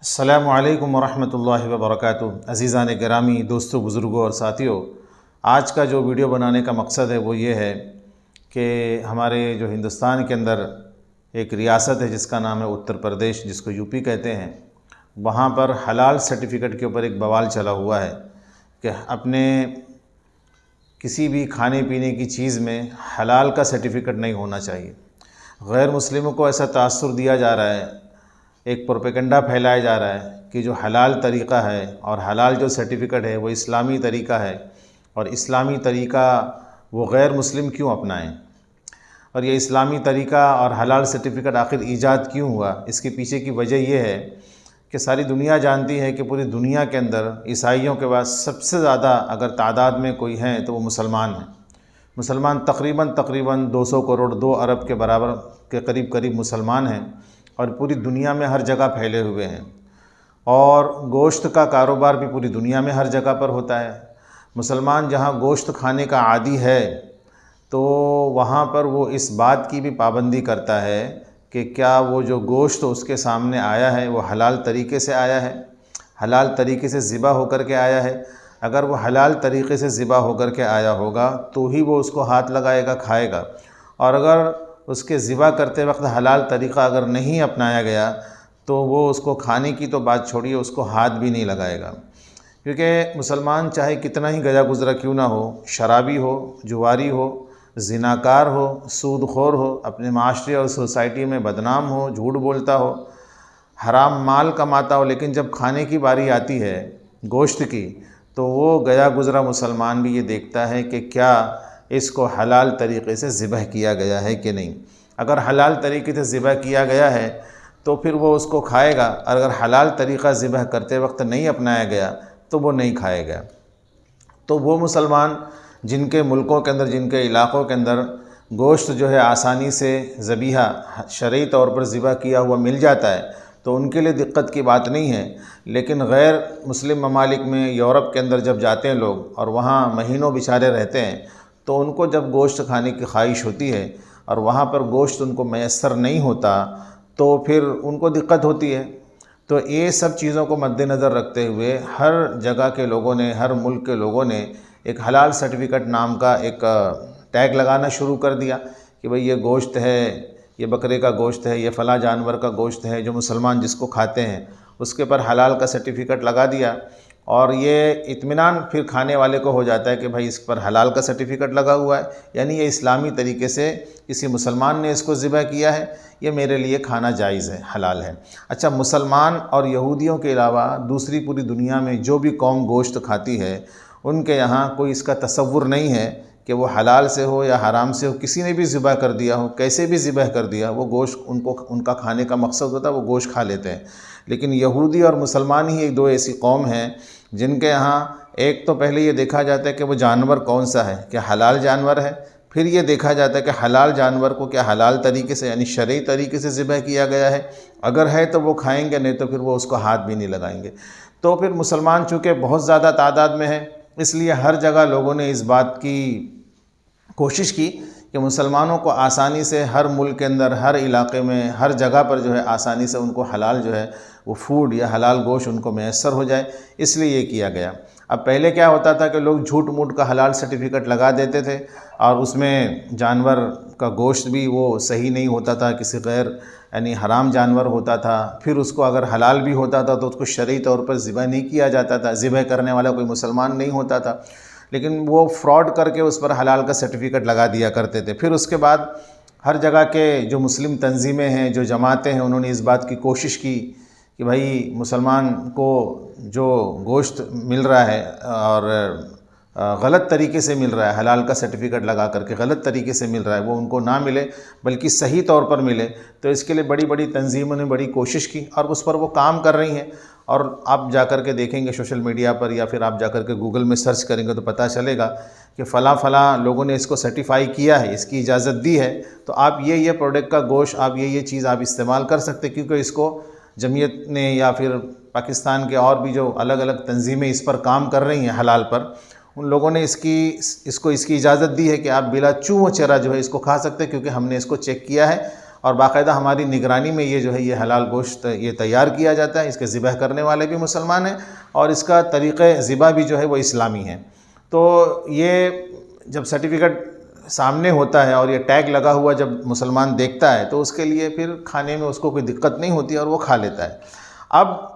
अस्सलामु अलैकुम वरहमतुल्लाहि वबरकातुहू। अज़ीज़ान गिरामी, दोस्तों, बुज़ुर्गों और साथियों, आज का जो वीडियो बनाने का मकसद है वो ये है कि हमारे जो हिंदुस्तान के अंदर एक रियासत है जिसका नाम है उत्तर प्रदेश, जिसको यूपी कहते हैं। वहाँ पर हलाल सर्टिफ़िकेट के ऊपर एक बवाल चला हुआ है कि अपने किसी भी खाने पीने की चीज़ में हलाल का सर्टिफ़िकेट नहीं होना चाहिए। गैर मुस्लिमों को ऐसा तासुर दिया जा रहा है, एक प्रोपेगेंडा फैलाया जा रहा है कि जो हलाल तरीक़ा है और हलाल जो सर्टिफ़िकेट है वो इस्लामी तरीक़ा है, और इस्लामी तरीक़ा वो गैर मुस्लिम क्यों अपनाएं, और ये इस्लामी तरीक़ा और हलाल सर्टिफ़िकेट आखिर ईजाद क्यों हुआ। इसके पीछे की वजह ये है कि सारी दुनिया जानती है कि पूरी दुनिया के अंदर ईसाइयों के बाद सबसे ज़्यादा अगर तादाद में कोई हैं तो वो मुसलमान हैं। मुसलमान तकरीबन 200 करोड़ 2 अरब के बराबर के करीब मुसलमान हैं और पूरी दुनिया में हर जगह फैले हुए हैं। और गोश्त का कारोबार भी पूरी दुनिया में हर जगह पर होता है। मुसलमान जहाँ गोश्त खाने का आदी है तो वहाँ पर वो इस बात की भी पाबंदी करता है कि क्या वो जो गोश्त उसके सामने आया है वो हलाल तरीके से आया है, हलाल तरीके से ज़िबा होकर के आया है। अगर वो हलाल तरीके से ज़िबा होकर के आया होगा तो ही वो उसको हाथ लगाएगा, खाएगा। और अगर उसके ज़िबा करते वक्त हलाल तरीक़ा अगर नहीं अपनाया गया तो वो उसको खाने की तो बात छोड़िए, उसको हाथ भी नहीं लगाएगा। क्योंकि मुसलमान चाहे कितना ही गया गुज़रा क्यों ना हो, शराबी हो, जुआरी हो, ज़िनाकार हो, सूदखोर हो, अपने माशरे और सोसाइटी में बदनाम हो, झूठ बोलता हो, हराम माल कमाता हो, लेकिन जब खाने की बारी आती है गोश्त की तो वो गया गुज़रा मुसलमान भी ये देखता है कि क्या इसको हलाल तरीक़े से ज़िबह किया गया है कि नहीं। अगर हलाल तरीक़े से ज़िबह किया गया है तो फिर वो उसको खाएगा, और अगर हलाल तरीक़ा ज़िबह करते वक्त नहीं अपनाया गया तो वो नहीं खाएगा। तो वो मुसलमान जिनके मुल्कों के अंदर, जिनके इलाक़ों के अंदर गोश्त जो है आसानी से ज़बीहा शरई तौर पर ज़िबह किया हुआ मिल जाता है तो उनके लिए दिक्कत की बात नहीं है। लेकिन गैर मुस्लिम ममालिक में, यूरोप के अंदर जब जाते हैं लोग और वहाँ महीनों बेचारे रहते हैं तो उनको जब गोश्त खाने की ख्वाहिश होती है और वहाँ पर गोश्त उनको मैसर नहीं होता तो फिर उनको दिक्कत होती है। तो ये सब चीज़ों को मद्देनज़र रखते हुए हर जगह के लोगों ने, हर मुल्क के लोगों ने एक हलाल सर्टिफ़िकेट नाम का एक टैग लगाना शुरू कर दिया कि भाई ये गोश्त है, ये बकरे का गोश्त है, ये फ़लाँ जानवर का गोश्त है, जो मुसलमान जिसको खाते हैं उसके ऊपर हलाल का सर्टिफ़िकेट लगा दिया। और ये इत्मीनान फिर खाने वाले को हो जाता है कि भाई इस पर हलाल का सर्टिफ़िकेट लगा हुआ है, यानी ये इस्लामी तरीके से किसी मुसलमान ने इसको ज़िबह किया है, ये मेरे लिए खाना जायज़ है, हलाल है। अच्छा, मुसलमान और यहूदियों के अलावा दूसरी पूरी दुनिया में जो भी कौम गोश्त खाती है उनके यहाँ कोई इसका तसव्वुर नहीं है कि वो हलाल से हो या हराम से हो, किसी ने भी ज़िबह कर दिया हो, कैसे भी ज़िबह कर दिया, वो गोश्त उनको, उनका खाने का मकसद होता है, वो गोश्त खा लेते हैं। लेकिन यहूदी और मुसलमान ही एक दो ऐसी कौम हैं जिनके यहाँ एक तो पहले ये देखा जाता है कि वो जानवर कौन सा है, क्या हलाल जानवर है, फिर ये देखा जाता है कि हलाल जानवर को क्या हलाल तरीके से यानी शरई तरीके से ज़िबह किया गया है, अगर है तो वो खाएंगे, नहीं तो फिर वो उसको हाथ भी नहीं लगाएंगे। तो फिर मुसलमान चूँकि बहुत ज़्यादा तादाद में है इसलिए हर जगह लोगों ने इस बात की कोशिश की कि मुसलमानों को आसानी से हर मुल्क के अंदर, हर इलाके में, हर जगह पर जो है आसानी से उनको हलाल जो है वो फूड या हलाल गोश्त उनको मैसर हो जाए, इसलिए ये किया गया। अब पहले क्या होता था कि लोग झूठ मूठ का हलाल सर्टिफ़िकेट लगा देते थे और उसमें जानवर का गोश्त भी वो सही नहीं होता था, किसी गैर यानी हराम जानवर होता था। फिर उसको अगर हलाल भी होता था तो उसको शरई तौर पर ज़िबह नहीं किया जाता था, ज़िबह करने वाला कोई मुसलमान नहीं होता था, लेकिन वो फ्रॉड करके उस पर हलाल का सर्टिफ़िकेट लगा दिया करते थे। फिर उसके बाद हर जगह के जो मुस्लिम तंजीमें हैं, जो जमातें हैं, उन्होंने इस बात की कोशिश की कि भाई मुसलमान को जो गोश्त मिल रहा है और गलत तरीके से मिल रहा है, हलाल का सर्टिफ़िकेट लगा करके गलत तरीके से मिल रहा है, वो उनको ना मिले बल्कि सही तौर पर मिले। तो इसके लिए बड़ी बड़ी तंजीमों ने बड़ी कोशिश की और उस पर वो काम कर रही हैं। और आप जाकर के देखेंगे सोशल मीडिया पर या फिर आप जाकर के गूगल में सर्च करेंगे तो पता चलेगा कि फ़लाँ लोगों ने इसको सर्टिफ़ाई किया है, इसकी इजाज़त दी है, तो आप ये प्रोडक्ट का गोश्त, आप ये चीज़ आप इस्तेमाल कर सकते, क्योंकि इसको जमीयत ने या फिर पाकिस्तान के और भी जो अलग अलग तंजीमें इस पर काम कर रही हैं हलाल पर, उन लोगों ने इसकी इजाज़त दी है कि आप बिला चूँ चरा जो है इसको खा सकते हैं, क्योंकि हमने इसको चेक किया है और बाकायदा हमारी निगरानी में ये जो है ये हलाल गोश्त ये तैयार किया जाता है। इसके ज़िबह करने वाले भी मुसलमान हैं और इसका तरीक़े ज़िबह भी जो है वो इस्लामी है। तो ये जब सर्टिफ़िकेट सामने होता है और ये टैग लगा हुआ जब मुसलमान देखता है तो उसके लिए फिर खाने में उसको कोई दिक्कत नहीं होती और वो खा लेता है। अब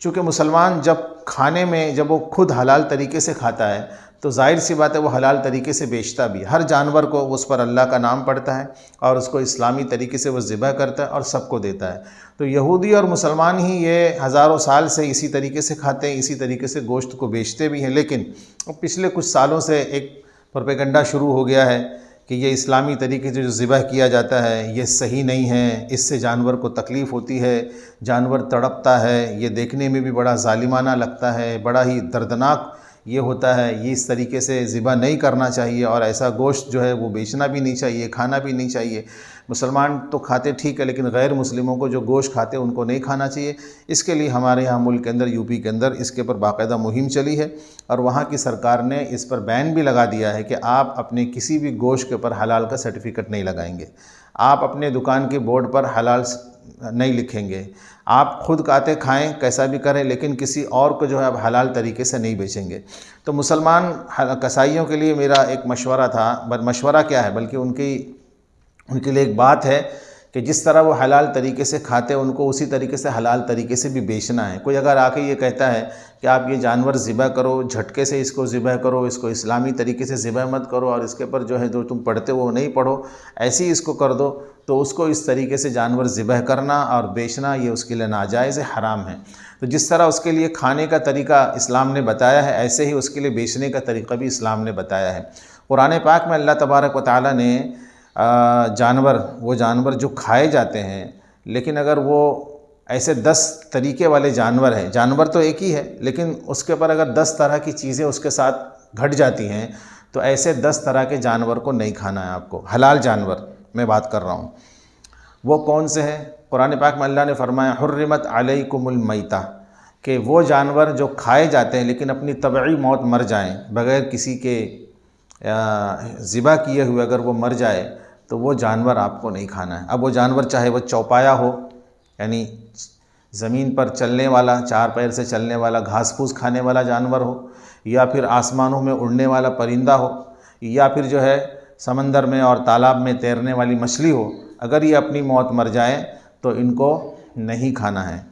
चूँकि मुसलमान जब खाने में जब वो खुद हलाल तरीके से खाता है तो जाहिर सी बात है वो हलाल तरीके से बेचता भी। हर जानवर को उस पर अल्लाह का नाम पढ़ता है और उसको इस्लामी तरीके से वो ज़िबह करता है और सबको देता है। तो यहूदी और मुसलमान ही ये हज़ारों साल से इसी तरीके से खाते हैं, इसी तरीके से गोश्त को बेचते भी हैं। लेकिन पिछले कुछ सालों से एक प्रोपेगेंडा शुरू हो गया है कि ये इस्लामी तरीके से जो ज़िबह किया जाता है ये सही नहीं है, इससे जानवर को तकलीफ़ होती है, जानवर तड़पता है, ये देखने में भी बड़ा ज़ालिमाना लगता है, बड़ा ही दर्दनाक ये होता है, ये इस तरीके से ज़िबह नहीं करना चाहिए और ऐसा गोश्त जो है वो बेचना भी नहीं चाहिए, खाना भी नहीं चाहिए। मुसलमान तो खाते ठीक है लेकिन गैर मुस्लिमों को जो गोश्त खाते हैं उनको नहीं खाना चाहिए। इसके लिए हमारे यहाँ मुल्क के अंदर यूपी के अंदर इसके ऊपर बाकायदा मुहिम चली है और वहाँ की सरकार ने इस पर बैन भी लगा दिया है कि आप अपने किसी भी गोश्त के ऊपर हलाल का सर्टिफिकेट नहीं लगाएंगे, आप अपने दुकान के बोर्ड पर हलाल नहीं लिखेंगे, आप खुद खाते खाएं कैसा भी करें लेकिन किसी और को जो है आप हलाल तरीके से नहीं बेचेंगे। तो मुसलमान कसाईयों के लिए मेरा एक मशवरा था, मशवरा क्या है बल्कि उनके लिए एक बात है कि जिस तरह वो हलाल तरीके से खाते हैं उनको उसी तरीके से हलाल तरीके से भी बेचना है। कोई अगर आके ये कहता है कि आप ये जानवर ज़िबह करो, झटके से इसको ज़िबह करो, इसको इस्लामी तरीके से ज़िबह मत करो और इसके ऊपर जो है जो तुम पढ़ते हो वो नहीं पढ़ो, ऐसे ही इसको कर दो, तो उसको इस तरीके से जानवर ज़िबह करना और बेचना ये उसके लिए नाजायज़ हराम है। तो जिस तरह उसके लिए खाने का तरीका इस्लाम ने बताया है ऐसे ही उसके लिए बेचने का तरीका भी इस्लाम ने बताया है। कुरान पाक में अल्लाह तबारक व तआला ने वो जानवर जो खाए जाते हैं लेकिन अगर वो ऐसे 10 तरीके वाले जानवर हैं, जानवर तो एक ही है लेकिन उसके ऊपर अगर 10 तरह की चीज़ें उसके साथ घट जाती हैं तो ऐसे 10 तरह के जानवर को नहीं खाना है आपको। हलाल जानवर मैं बात कर रहा हूँ, वो कौन से हैं? कुरान पाक में अल्लाह ने फरमाया हुर्रिमत अलैकुमुल मैता, कि वो जानवर जो खाए जाते हैं लेकिन अपनी तबई मौत मर जाएं, बग़ैर किसी के ज़िबा किए हुए अगर वो मर जाए तो वो जानवर आपको नहीं खाना है। अब वो जानवर चाहे वो चौपाया हो यानी ज़मीन पर चलने वाला, 4 पैर से चलने वाला, घास फूस खाने वाला जानवर हो, या फिर आसमानों में उड़ने वाला परिंदा हो, या फिर जो है समंदर में और तालाब में तैरने वाली मछली हो, अगर ये अपनी मौत मर जाए तो इनको नहीं खाना है।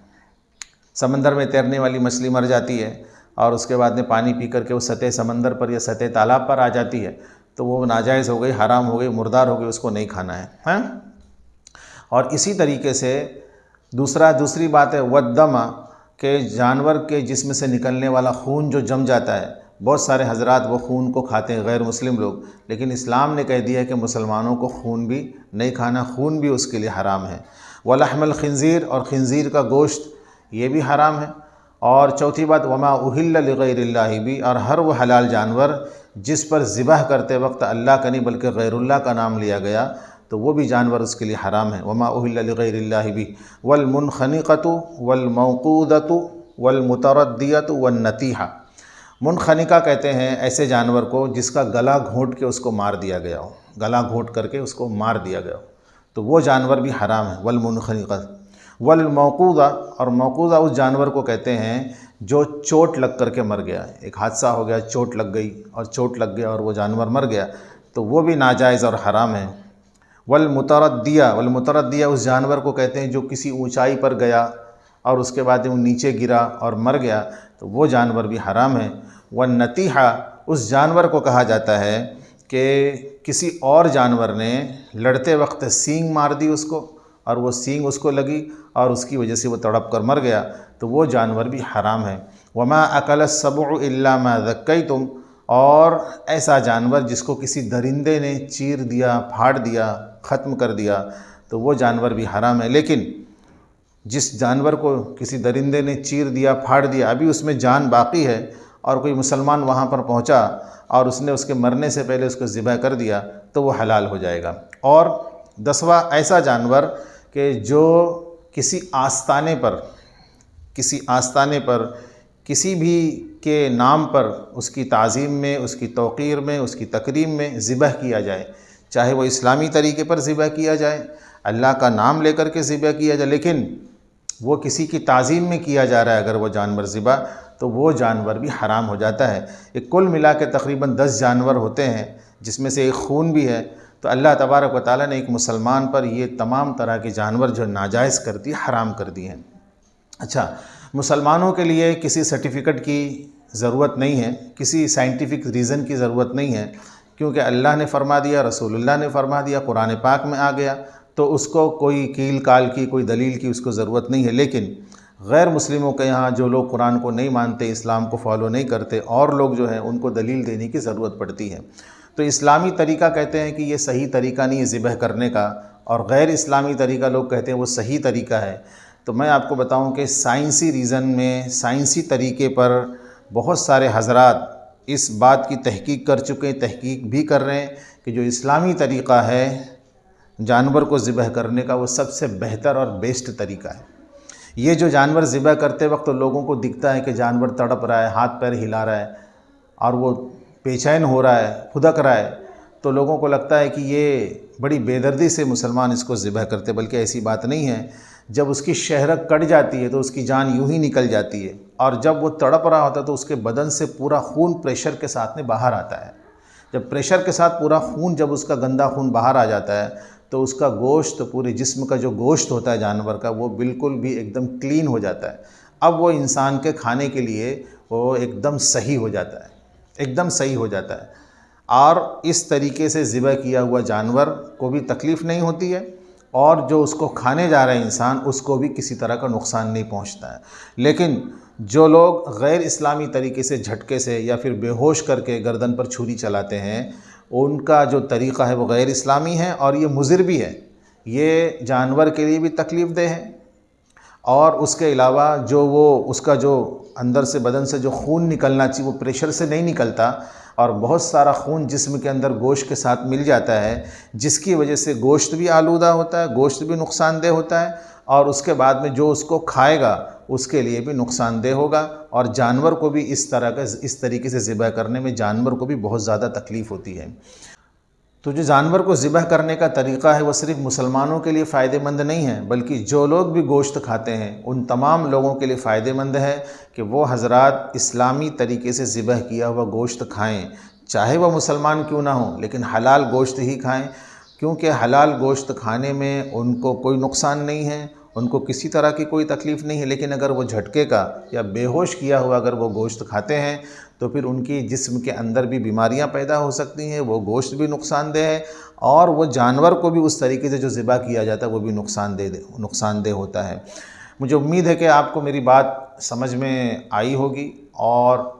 समंदर में तैरने वाली मछली मर जाती है और उसके बाद में पानी पी करके वो सतह समंदर पर या सतह तालाब पर आ जाती है तो वो नाजायज़ हो गई, हराम हो गई, मुर्दार हो गई, उसको नहीं खाना है। और इसी तरीके से दूसरी बात है वद्दमा, के जानवर के जिस्म से निकलने वाला खून जो जम जाता है, बहुत सारे हजरात वो खून को खाते हैं गैर मुस्लिम लोग, लेकिन इस्लाम ने कह दिया है कि मुसलमानों को खून भी नहीं खाना, खून भी उसके लिए हराम है। वलहमल खिंजीर, और खिंजीर का गोश्त ये भी हराम है। और चौथी बात वमा उहिल्ल लिगैरिल्लाहि भी, और हर वो हलाल जानवर जिस पर ज़िबह करते वक्त अल्लाह का नहीं बल्कि गैरुल्लाह का नाम लिया गया तो वो भी जानवर उसके लिए हराम है। वमा उहिल्ल लिगैरिल्लाहि भी वल्मुनखनिक़तु वल्मौक़ूदतु वल्मुतरद्दियतु वन्नतीहा। मुनखनिका कहते हैं ऐसे जानवर को जिसका गला घोंट के उसको मार दिया गया हो, गला घोंट करके उसको मार दिया गया हो, तो वो जानवर भी हराम है। वल्मुनखनिका वल्मौक़ूदा, और मौक़ूदा उस जानवर को कहते हैं जो चोट लग करके मर गया, एक हादसा हो गया, चोट लग गई और चोट लग गया और वो जानवर मर गया, तो वो भी नाजायज़ और हराम है। वल्मुतरद्दिया उस जानवर को कहते हैं जो किसी ऊंचाई पर गया और उसके बाद वो नीचे गिरा और मर गया, तो वो जानवर भी हराम है। वन्नतीहा उस जानवर को कहा जाता है कि किसी और जानवर ने लड़ते वक्त सींग मार दी उसको और वो सींग उसको लगी और उसकी वजह से वो तड़प कर मर गया, तो वो जानवर भी हराम है। वमा अकल सबउ इल्ला मा ज़क्कैतुम, और ऐसा जानवर जिसको किसी दरिंदे ने चीर दिया, फाड़ दिया, ख़त्म कर दिया, तो वो जानवर भी हराम है। लेकिन जिस जानवर को किसी दरिंदे ने चीर दिया, फाड़ दिया, अभी उसमें जान बाकी है और कोई मुसलमान वहाँ पर पहुँचा और उसने उसके मरने से पहले उसको ज़िबह कर दिया, तो वो हलाल हो जाएगा। और 10वां ऐसा जानवर कि जो किसी आस्ताने पर किसी भी के नाम पर उसकी ताज़ीम में, उसकी तौक़ीर में, उसकी तकरीम में ज़िबह किया जाए, चाहे वो इस्लामी तरीके पर ज़िबह किया जाए, अल्लाह का नाम लेकर के ज़िबह किया जाए, लेकिन वो किसी की ताज़ीम में किया जा रहा है अगर वो जानवर ज़िबह, तो वो जानवर भी हराम हो जाता है। एक कुल मिला के तकरीबन 10 जानवर होते हैं जिसमें से एक खून भी है। तो अल्लाह तबारक व तआला ने एक मुसलमान पर ये तमाम तरह के जानवर जो नाजायज़ कर दिए, हराम कर दिए हैं। अच्छा, मुसलमानों के लिए किसी सर्टिफ़िकेट की ज़रूरत नहीं है, किसी साइंटिफिक रीज़न की ज़रूरत नहीं है, क्योंकि अल्लाह ने फरमा दिया, रसूलुल्लाह ने फरमा दिया, कुरान पाक में आ गया, तो उसको कोई कील काल की, कोई दलील की उसको ज़रूरत नहीं है। लेकिन गैर मुस्लिमों के यहाँ जो लोग कुरान को नहीं मानते, इस्लाम को फॉलो नहीं करते, और लोग जो हैं उनको दलील देने की ज़रूरत पड़ती है। तो इस्लामी तरीक़ा कहते हैं कि ये सही तरीक़ा नहीं है ज़िबह करने का, और गैर इस्लामी तरीक़ा लोग कहते हैं वो सही तरीक़ा है। तो मैं आपको बताऊं कि साइंसी रीज़न में, साइंसी तरीक़े पर बहुत सारे हज़रात इस बात की तहकीक कर चुके हैं, तहकीक भी कर रहे हैं कि जो इस्लामी तरीक़ा है जानवर को ज़िबह करने का, वो सबसे बेहतर और बेस्ट तरीक़ा है। ये जो जानवर ज़िबह करते वक्त तो लोगों को दिखता है कि जानवर तड़प रहा है, हाथ पैर हिला रहा है और वो बेचैन हो रहा है, फुदक रहा है, तो लोगों को लगता है कि ये बड़ी बेदर्दी से मुसलमान इसको ज़िबह करते, बल्कि ऐसी बात नहीं है। जब उसकी शहरक कट जाती है तो उसकी जान यूं ही निकल जाती है, और जब वो तड़प रहा होता है तो उसके बदन से पूरा खून प्रेशर के साथ में बाहर आता है। जब प्रेशर के साथ पूरा खून, जब उसका गंदा खून बाहर आ जाता है, तो उसका गोश्त, पूरे जिस्म का जो गोश्त होता है जानवर का, वो बिल्कुल भी एकदम क्लीन हो जाता है। अब वो इंसान के खाने के लिए वो एकदम सही हो जाता है, एकदम सही हो जाता है। और इस तरीके से ज़िबह किया हुआ जानवर को भी तकलीफ़ नहीं होती है, और जो उसको खाने जा रहा है इंसान, उसको भी किसी तरह का नुकसान नहीं पहुंचता है। लेकिन जो लोग गैर इस्लामी तरीके से झटके से या फिर बेहोश करके गर्दन पर छुरी चलाते हैं, उनका जो तरीक़ा है वो गैर इस्लामी है, और ये मुज़िर भी है। ये जानवर के लिए भी तकलीफ़ देह है, और उसके अलावा जो वो उसका जो अंदर से, बदन से जो खून निकलना चाहिए वो प्रेशर से नहीं निकलता, और बहुत सारा खून जिस्म के अंदर गोश्त के साथ मिल जाता है, जिसकी वजह से गोश्त भी आलूदा होता है, गोश्त भी नुकसानदेह होता है, और उसके बाद में जो उसको खाएगा उसके लिए भी नुकसानदेह होगा। और जानवर को भी इस तरीके से ज़िबह करने में जानवर को भी बहुत ज़्यादा तकलीफ़ होती है। तो जो जानवर को ज़िबह करने का तरीक़ा है वो सिर्फ मुसलमानों के लिए फ़ायदेमंद नहीं है, बल्कि जो लोग भी गोश्त खाते हैं उन तमाम लोगों के लिए फ़ायदेमंद है कि वो हज़रात इस्लामी तरीके से ज़िबह किया हुआ गोश्त खाएं, चाहे वह मुसलमान क्यों ना हो, लेकिन हलाल गोश्त ही खाएं, क्योंकि हलाल गोश्त खाने में उनको कोई नुकसान नहीं है, उनको किसी तरह की कोई तकलीफ़ नहीं है। लेकिन अगर वो झटके का या बेहोश किया हुआ अगर वो गोश्त खाते हैं तो फिर उनकी जिस्म के अंदर भी बीमारियां पैदा हो सकती हैं, वो गोश्त भी नुकसानदेह है, और वो जानवर को भी उस तरीके से जो ज़िबह किया जाता है वो भी नुकसानदेह होता है। मुझे उम्मीद है कि आपको मेरी बात समझ में आई होगी और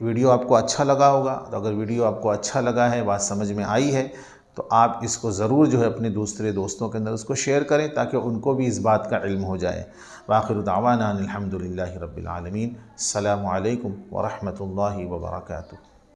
वीडियो आपको अच्छा लगा होगा। तो अगर वीडियो आपको अच्छा लगा है, बात समझ में आई है, तो आप इसको ज़रूर जो है अपने दूसरे दोस्तों के अंदर उसको शेयर करें, ताकि उनको भी इस बात का इल्म हो जाए। वाखिर दावाना अनिल हम्दुलिल्लाहि रब्बिल आलमीन। अस्सलामु अलैकुम व रहमतुल्लाहि व बरकातुहू।